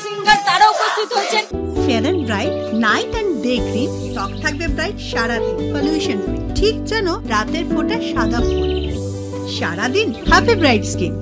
Singer তারা উপস্থিত হয়েছেন। Fair and bright night and day cream, ত্বক থাকবে ব্রাইট সারাদিন, পলিউশন ফ্রি, ঠিক যেন রাতের ফোঁটা সাদা ফুল। সারাদিন happy bright skin.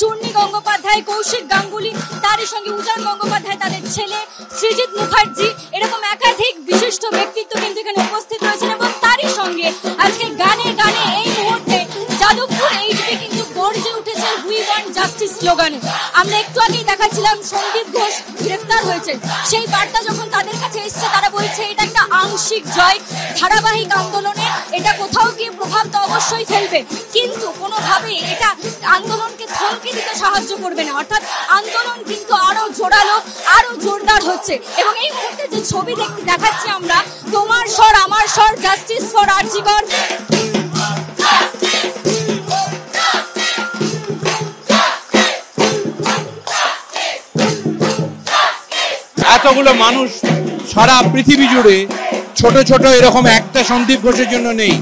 Churni Gangopadhyay, Kaushik Ganguly, তারই সঙ্গে উজান গঙ্গোপাধ্যায়, তাদের ছেলে সৃজিত মুখার্জি, এরকম একাধিক বিশিষ্ট ব্যক্তিত্ব কিন্তু এখানে উপস্থিত রয়েছেন। এবং তারই সঙ্গে আজকে গানে গানে এই মুহূর্তে যাদবপুর এইচপি কিন্তু গর্জে উঠেছে উই ওয়ান্ট জাস্টিস স্লোগানে। আমরা একটু আগেই দেখাচ্ছিলাম সন্দীপ ঘোষ গ্রেফতার হয়েছেন, সেই বার্তা যখন তাদের কাছে এসছে তারা বলছে এটা একটা আংশিক জয়, ধারাবাহিক আন্দোলনে এটা কোথাও গিয়ে প্রভাব তো অবশ্যই ফেলবে, কিন্তু কোনোভাবেই এটা আন্দোলনকে থমকে দিতে সাহায্য করবে না। অর্থাৎ আন্দোলন কিন্তু আরো জোরালো, আরো জোরদার হচ্ছে। এবং এই মুহূর্তে যে ছবি দেখাচ্ছি আমরা, তোমার স্বর আমার স্বর, জাস্টিস ফর আরজি কর। এতগুলো মানুষ সারা পৃথিবী জুড়ে ছোট ছোট এরকম একটা সন্দীপ ঘোষের জন্য নেই,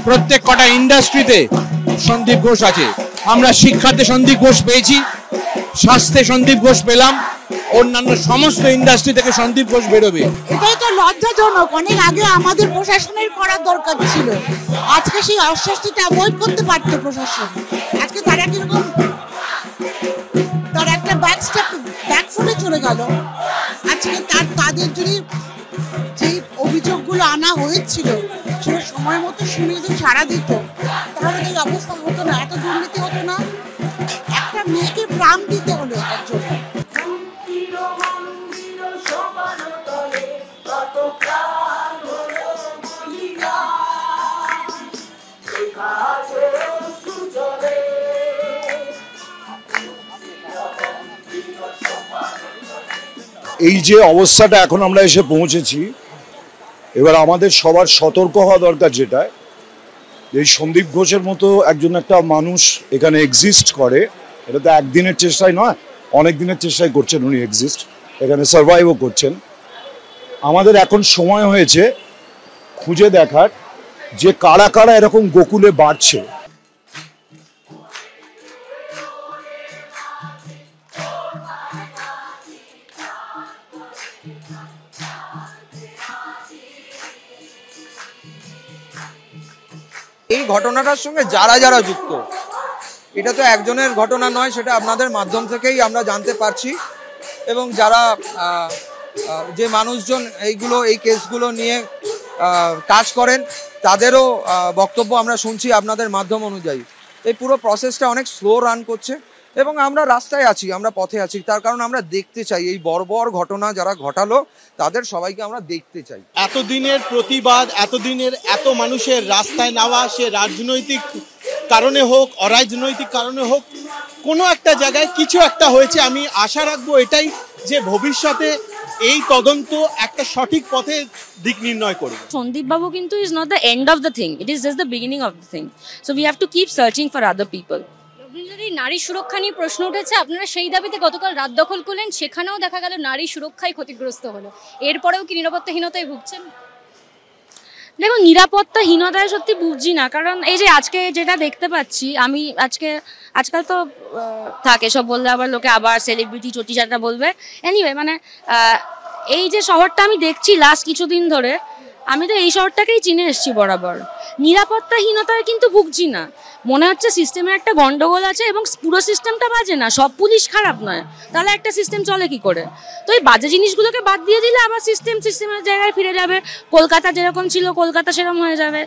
প্রত্যেক কটা ইন্ডাস্ট্রিতে সন্দীপ ঘোষ আছে। আমরা শিক্ষাতে সন্দীপ ঘোষ পেয়েছি, স্বাস্থ্যে সন্দীপ ঘোষ পেলাম, অন্যান্য সমস্ত ইন্ডাস্ট্রি থেকে সন্দীপ ঘোষ বেরোবে। এটাই তো লজ্জাজনক। অনেক আগে আমাদের প্রশাসনের করার দরকার ছিল, আজকে সেই অস্বস্তিটা অ্যাভয়েড করতে পারতো প্রশাসন। আজকে তারা কিরকম তার একটা ব্যাক ফুটে চলে গেল। আজকে তাদের যদি যেই অভিযোগগুলো আনা হয়েছিল সেটা সময় মতো শুনে যদি ছাড়া দিত তাহলে এই অবস্থা হতো না, এত দুর্নীতি হতো না। একটা মেয়েকে প্রাণ দিতে হলো এটার জন্য। এই যে অবস্থাটা এখন আমরা এসে পৌঁছেছি, এবার আমাদের সবার সতর্ক হওয়া দরকার, যেটা এই সন্দীপ ঘোষের মতো একটা মানুষ এখানে এক্সিস্ট করে, এটা তো একদিনের চেষ্টায় নয়, অনেক দিনের চেষ্টায় করছেন উনি এক্সিস্ট, এখানে সার্ভাইভও করছেন। আমাদের এখন সময় হয়েছে খুঁজে দেখার যে কারা কারা এরকম গোকুলে বাড়ছে। এই ঘটনাটার সঙ্গে যারা যারা যুক্ত, এটা তো একজনের ঘটনা নয়, সেটা আপনাদের মাধ্যম থেকেই আমরা জানতে পারছি। এবং যারা যে মানুষজন এই কেসগুলো নিয়ে কাজ করেন তাদেরও বক্তব্য আমরা শুনছি আপনাদের মাধ্যম অনুযায়ী। এই পুরো প্রসেসটা অনেক স্লো রান করছে এবং আমরা রাস্তায় আছি, আমরা পথে আছি, তার কারণ আমরা দেখতে চাই এই বর্বর ঘটনা যারা ঘটালো তাদের সবাইকে আমরা দেখতে চাই। এতদিনের প্রতিবাদ, এতদিনের এত মানুষের রাস্তায় নামা, সে রাজনৈতিক কারণে হোক অরাজনৈতিক কারণে হোক, কোনো একটা জায়গায় কিছু একটা হয়েছে। আমি আশা রাখবো এটাই যে ভবিষ্যতে এই তদন্ত একটা সঠিক পথে দিক নির্ণয় করবে। সন্দীপ বাবু কিন্তু is not the end of the thing, it is just the beginning of the thing. So we have to keep searching for other people. নারী সুরক্ষা নিয়ে প্রশ্ন উঠেছে, আপনারা সেই দাবিতে গতকাল রাত দখল করলেন, সেখানেও দেখা গেল নারী সুরক্ষায় ক্ষতিগ্রস্ত হলো। এরপরেও কি নিরাপত্তাহীনতায় ভুগছেন? দেখুন, নিরাপত্তাহীনতায় সত্যি ভুগছি না, কারণ এই যে আজকে যেটা দেখতে পাচ্ছি আমি, আজকাল তো থাকে সব বললে আবার লোকে আবার সেলিব্রিটি চটিচাটা বলবে। এনিওয়ে, মানে এই যে শহরটা আমি দেখছি লাস্ট কিছুদিন ধরে, আমি তো এই শহরটাকেই চিনে এসেছি বরাবর। নিরাপত্তাহীনতায় কিন্তু ভুগছি না, মনে হচ্ছে সিস্টেমে একটা গন্ডগোল আছে এবং পুরো সিস্টেমটা বাজে না, সব পুলিশ খারাপ নয়, তাহলে একটা সিস্টেম চলে কি করে? তো এই বাজে জিনিসগুলোকে বাদ দিয়ে দিলে আবার সিস্টেমের জায়গায় ফিরে যাবে। কলকাতা যেরকম ছিল কলকাতা সেরকম হয়ে যাবে।